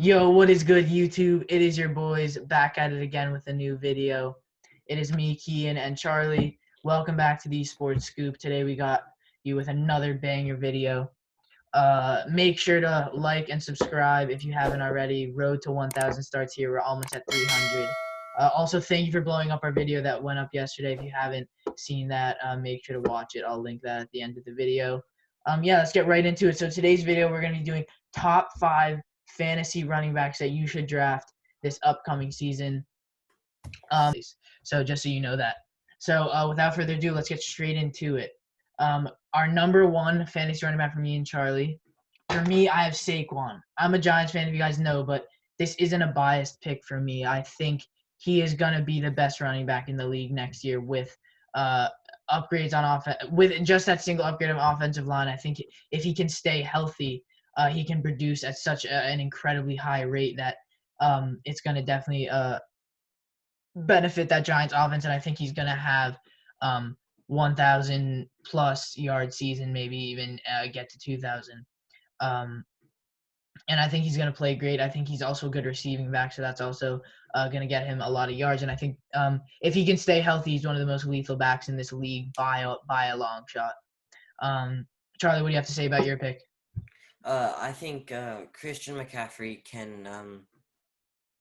Yo, what is good, YouTube? It is your boys back at it again with a new video. It is me, Kian, and Charlie. Welcome back to the Sports Scoop. Today we got you with another banger video. Make sure to like and subscribe if you haven't already. Road to 1,000 starts here. We're almost at 300. Also, thank you for blowing up our video that went up yesterday. If you haven't seen that, make sure to watch it. I'll link that at the end of the video. Yeah, let's get right into it. So today's video, we're going to be doing top 5 fantasy running backs that you should draft this upcoming season. So just so you know that. So without further ado, let's get straight into it. Our number 1 fantasy running back for me and Charlie. For me, I have Saquon. I'm a Giants fan, if you guys know, but this isn't a biased pick for me. I think he is going to be the best running back in the league next year with upgrades on offense. With just that single upgrade of offensive line, I think if he can stay healthy, he can produce at such an incredibly high rate that it's going to definitely benefit that Giants offense, and I think he's going to have 1,000 plus yard season, maybe even get to 2,000. And I think he's going to play great. I think he's also a good receiving back, so that's also going to get him a lot of yards. And I think if he can stay healthy, he's one of the most lethal backs in this league by a long shot. Charlie, what do you have to say about your pick? I think Christian McCaffrey can.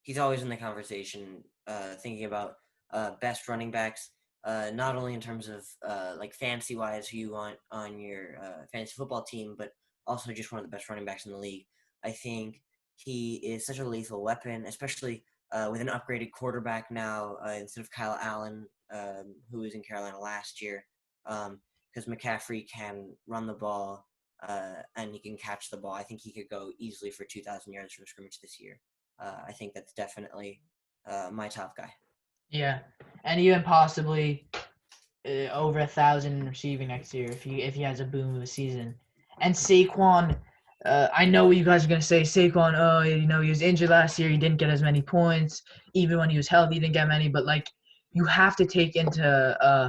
He's always in the conversation, thinking about best running backs, not only in terms of like fantasy-wise who you want on your fantasy football team, but also just one of the best running backs in the league. I think he is such a lethal weapon, especially with an upgraded quarterback now instead of Kyle Allen, who was in Carolina last year, because McCaffrey can run the ball. And he can catch the ball. I think he could go easily for 2,000 yards from scrimmage this year. I think that's definitely my top guy. Yeah, and even possibly over 1,000 receiving next year if he has a boom of a season. And Saquon, I know what you guys are gonna say. Saquon, he was injured last year. He didn't get as many points. Even when he was healthy, he didn't get many. But like, you have to take into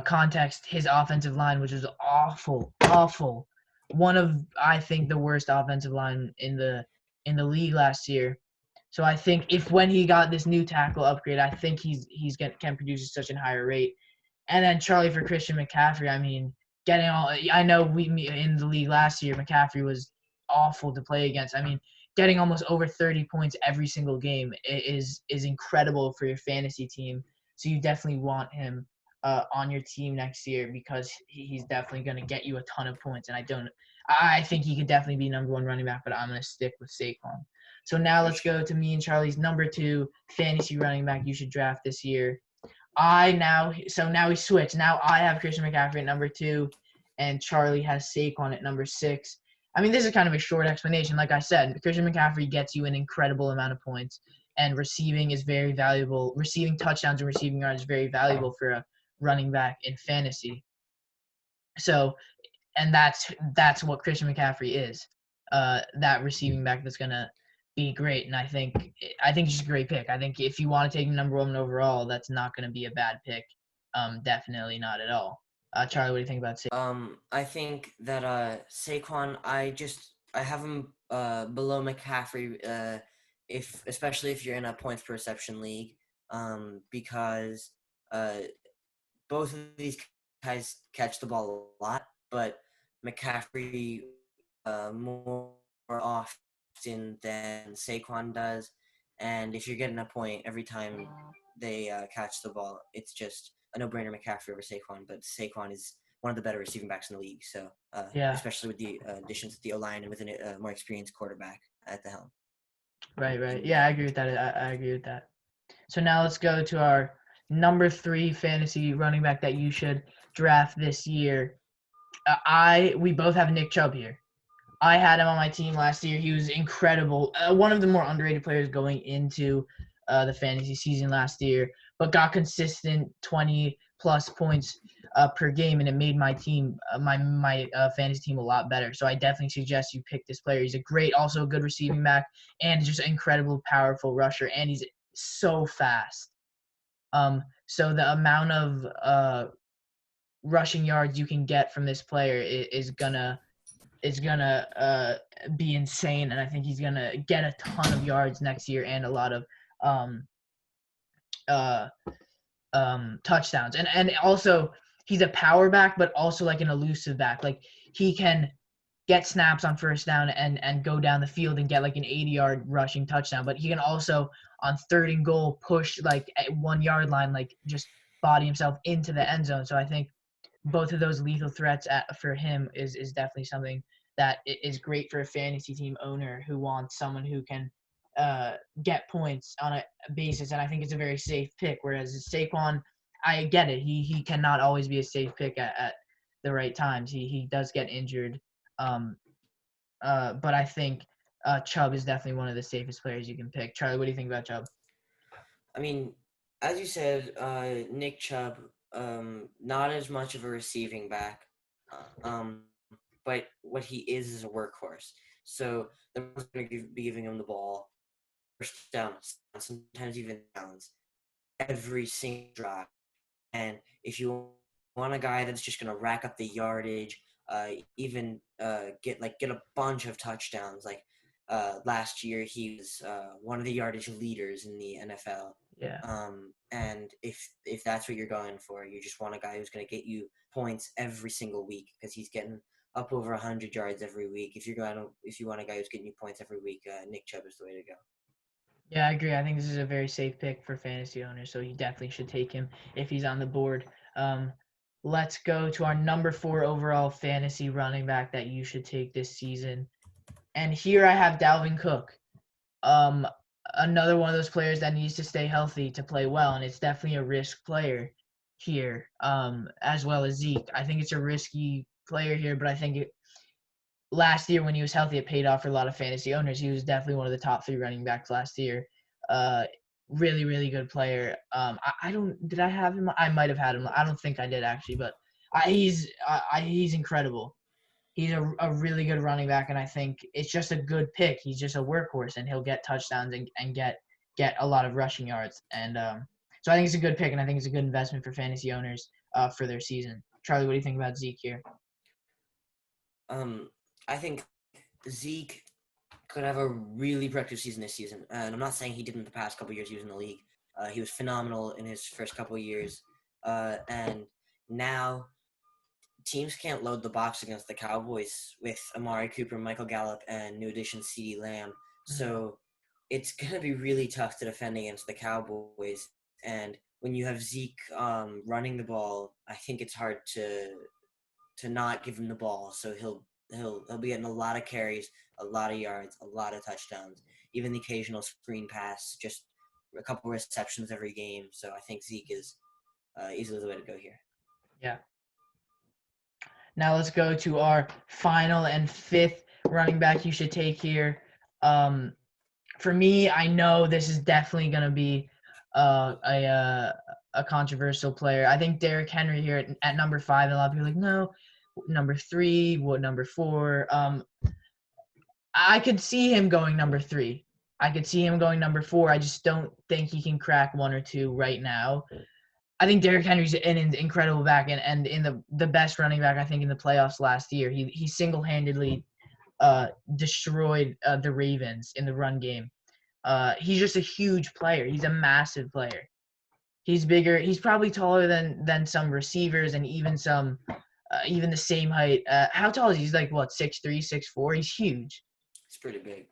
context his offensive line, which was awful. One of, I think, the worst offensive line in the league last year. So I think if when he got this new tackle upgrade, I think can produce at such a higher rate. And then Charlie, for Christian McCaffrey, I mean, I know we in the league last year, McCaffrey was awful to play against. I mean, getting almost over 30 points every single game is incredible for your fantasy team. So you definitely want him on your team next year because he's definitely going to get you a ton of points. And I think he could definitely be number 1 running back, but I'm going to stick with Saquon. So now let's go to me and Charlie's number 2 fantasy running back you should draft this year. Now we switch. Now I have Christian McCaffrey at number 2, and Charlie has Saquon at number 6. I mean, this is kind of a short explanation. Like I said, Christian McCaffrey gets you an incredible amount of points, and receiving is very valuable. Receiving touchdowns and receiving yards is very valuable for a running back in fantasy. So, and that's what Christian McCaffrey is. That receiving back that's gonna be great, and I think he's a great pick. I think if you want to take him number 1 overall, that's not going to be a bad pick. Definitely not at all. Charlie, what do you think about Saquon? I think that Saquon, I have him below McCaffrey, especially if you're in a points per reception league, because both of these guys catch the ball a lot, but McCaffrey more often than Saquon does. And if you're getting a point every time they catch the ball, it's just a no-brainer McCaffrey over Saquon. But Saquon is one of the better receiving backs in the league. So Yeah. especially with the additions to the O-line and with a more experienced quarterback at the helm. Right. Yeah, I agree with that. I agree with that. So now let's go to our number 3 fantasy running back that you should draft this year. We both have Nick Chubb here. I had him on my team last year. He was incredible. One of the more underrated players going into the fantasy season last year, but got consistent 20-plus points per game, and it made my team, my fantasy team, a lot better. So I definitely suggest you pick this player. He's also a good receiving back, and just an incredible, powerful rusher, and he's so fast. So the amount of rushing yards you can get from this player is gonna is gonna be insane, and I think he's gonna get a ton of yards next year and a lot of um, uh, touchdowns. And also he's a power back, but also like an elusive back. Like he can get snaps on first down and go down the field and get like an 80-yard rushing touchdown. But he can also on third and goal push like at 1 yard line, like just body himself into the end zone. So I think both of those lethal threats for him is definitely something that is great for a fantasy team owner who wants someone who can get points on a basis. And I think it's a very safe pick. Whereas Saquon, I get it. He cannot always be a safe pick at the right times. He does get injured. Um, but I think Chubb is definitely one of the safest players you can pick. Charlie, what do you think about Chubb? I mean, as you said, Nick Chubb, not as much of a receiving back, um, but what he is a workhorse. So they're going to be giving him the ball, first down, sometimes even downs, every single drive. And if you want a guy that's just going to rack up the yardage, even get a bunch of touchdowns, like last year he was one of the yardage leaders in the NFL. Yeah. And if that's what you're going for, you just want a guy who's going to get you points every single week because he's getting up over 100 yards every week. If you want a guy who's getting you points every week, Nick Chubb is the way to go. Yeah, I agree. I think this is a very safe pick for fantasy owners, so you definitely should take him if he's on the board. Let's go to our number 4 overall fantasy running back that you should take this season. And here I have Dalvin Cook. Another one of those players that needs to stay healthy to play well, and it's definitely a risk player here, as well as Zeke. I think it's a risky player here, but I think last year when he was healthy, it paid off for a lot of fantasy owners. He was definitely one of the top 3 running backs last year. Really, really good player. Did I have him? I might have had him. I don't think I did actually, but he's incredible. He's a really good running back, and I think it's just a good pick. He's just a workhorse, and he'll get touchdowns and get a lot of rushing yards. And so I think it's a good pick, and I think it's a good investment for fantasy owners for their season. Charlie, what do you think about Zeke here? I think Zeke could have a really productive season this season. And I'm not saying he didn't the past couple years he was in the league. He was phenomenal in his first couple of years. And now teams can't load the box against the Cowboys with Amari Cooper, Michael Gallup, and new addition CeeDee Lamb. So it's going to be really tough to defend against the Cowboys. And when you have Zeke running the ball, I think it's hard to not give him the ball. So he'll be getting a lot of carries, a lot of yards, a lot of touchdowns, even the occasional screen pass, just a couple receptions every game. So I think Zeke is easily the way to go here. Yeah. Now let's go to our final and 5th running back you should take here. For me, I know this is definitely going to be a controversial player. I think Derrick Henry here at number 5, and a lot of people are like, no, number 3, what number 4? I could see him going number 3. I could see him going number 4. I just don't think he can crack 1 or 2 right now. I think Derrick Henry's an incredible back and in the best running back, I think, in the playoffs last year. He single-handedly destroyed the Ravens in the run game. He's just a huge player. He's a massive player. He's bigger. He's probably taller than some receivers and even even the same height. How tall is he? He's like, what, 6'3", 6'4"? He's huge. It's pretty big.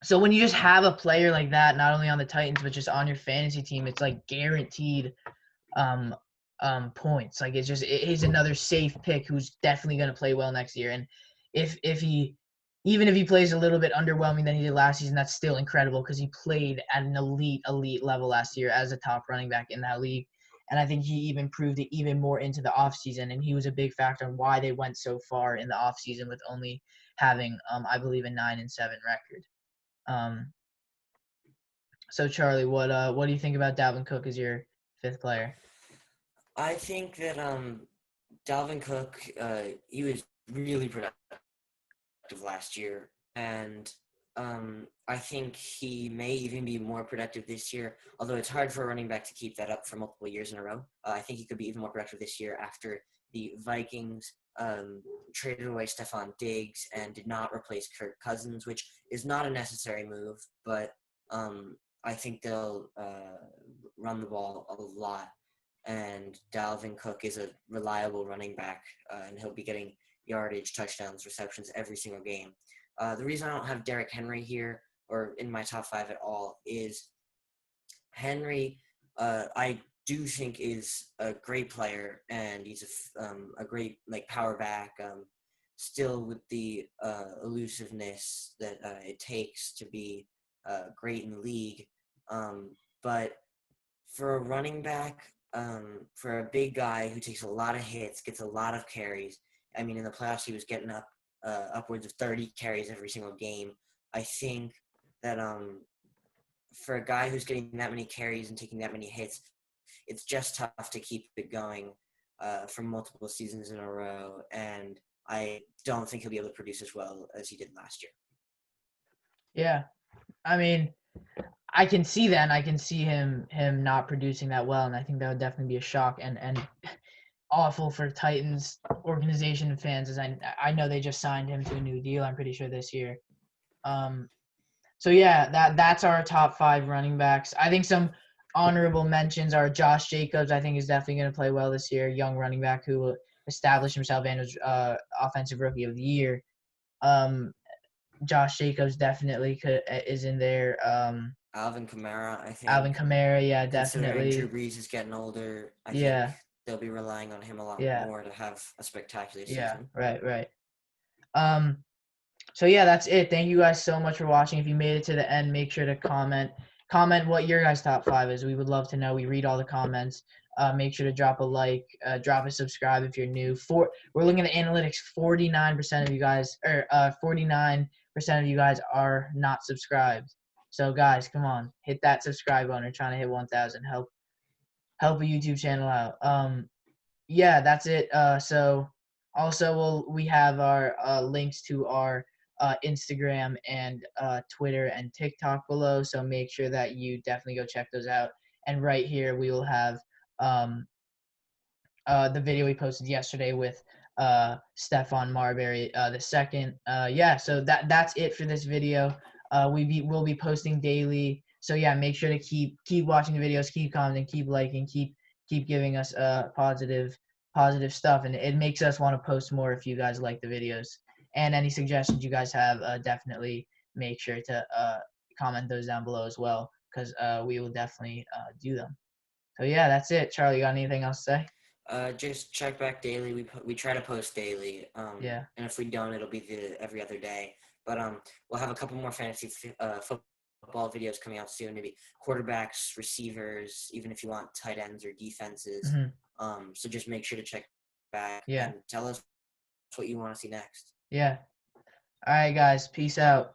So when you just have a player like that, not only on the Titans but just on your fantasy team, it's like guaranteed points. Like he's another safe pick who's definitely going to play well next year. And if he plays a little bit underwhelming than he did last season, that's still incredible because he played at an elite level last year as a top running back in that league. And I think he even proved it even more into the offseason, and he was a big factor in why they went so far in the offseason with only having, I believe, a 9-7 record. So Charlie, what do you think about Dalvin Cook as your 5th player? I think that Dalvin Cook, he was really productive last year, and I think he may even be more productive this year, although it's hard for a running back to keep that up for multiple years in a row. I think he could be even more productive this year after the Vikings traded away Stephon Diggs and did not replace Kirk Cousins, which is not a necessary move, but I think they'll run the ball a lot. And Dalvin Cook is a reliable running back, and he'll be getting yardage, touchdowns, receptions every single game. The reason I don't have Derrick Henry here or in my top 5 at all is Henry, I do think is a great player, and he's a great power back. Still with the elusiveness that it takes to be great in the league, but for a running back, for a big guy who takes a lot of hits, gets a lot of carries. I mean, in the playoffs, he was getting upwards of 30 carries every single game. I think that for a guy who's getting that many carries and taking that many hits, it's just tough to keep it going for multiple seasons in a row. And I don't think he'll be able to produce as well as he did last year. Yeah, I mean, I can see that, and I can see him not producing that well, and I think that would definitely be a shock and awful for Titans organization and fans, as I know they just signed him to a new deal. I'm pretty sure this year. So yeah, that's our top 5 running backs. I think some honorable mentions are Josh Jacobs. I think is definitely going to play well this year. Young running back who will establish himself and was offensive rookie of the year. Josh Jacobs definitely is in there. Alvin Kamara, I think. Alvin Kamara, yeah, Considering definitely. Drew Brees is getting older, I Yeah. think they'll be relying on him a lot Yeah. more to have a spectacular Yeah, season. right. So yeah, that's it. Thank you guys so much for watching. If you made it to the end, make sure to comment what your guys' top 5 is. We would love to know. We read all the comments. Make sure to drop a like, drop a subscribe if you're new. We're looking at the analytics. 49% of you guys, or 49% of you guys are not subscribed. So guys, come on, hit that subscribe button. We're trying to hit 1,000. Help a YouTube channel out. Yeah, that's it. So also we have our links to our Instagram and Twitter and TikTok below. So make sure that you definitely go check those out. And right here we will have the video we posted yesterday with Stephon Marbury the second. Yeah, so that's it for this video. We'll be posting daily. So yeah, make sure to keep watching the videos, keep commenting, keep liking, keep giving us positive stuff, and it makes us want to post more if you guys like the videos. And any suggestions you guys have, definitely make sure to comment those down below as well, because we will definitely do them. So yeah, that's it. Charlie, you got anything else to say? Just check back daily. We try to post daily. Yeah. And if we don't, it'll be every other day. But we'll have a couple more fantasy football videos coming out soon. Maybe quarterbacks, receivers, even if you want tight ends or defenses. Mm-hmm. So just make sure to check back Yeah. and tell us what you want to see next. Yeah. All right, guys. Peace out.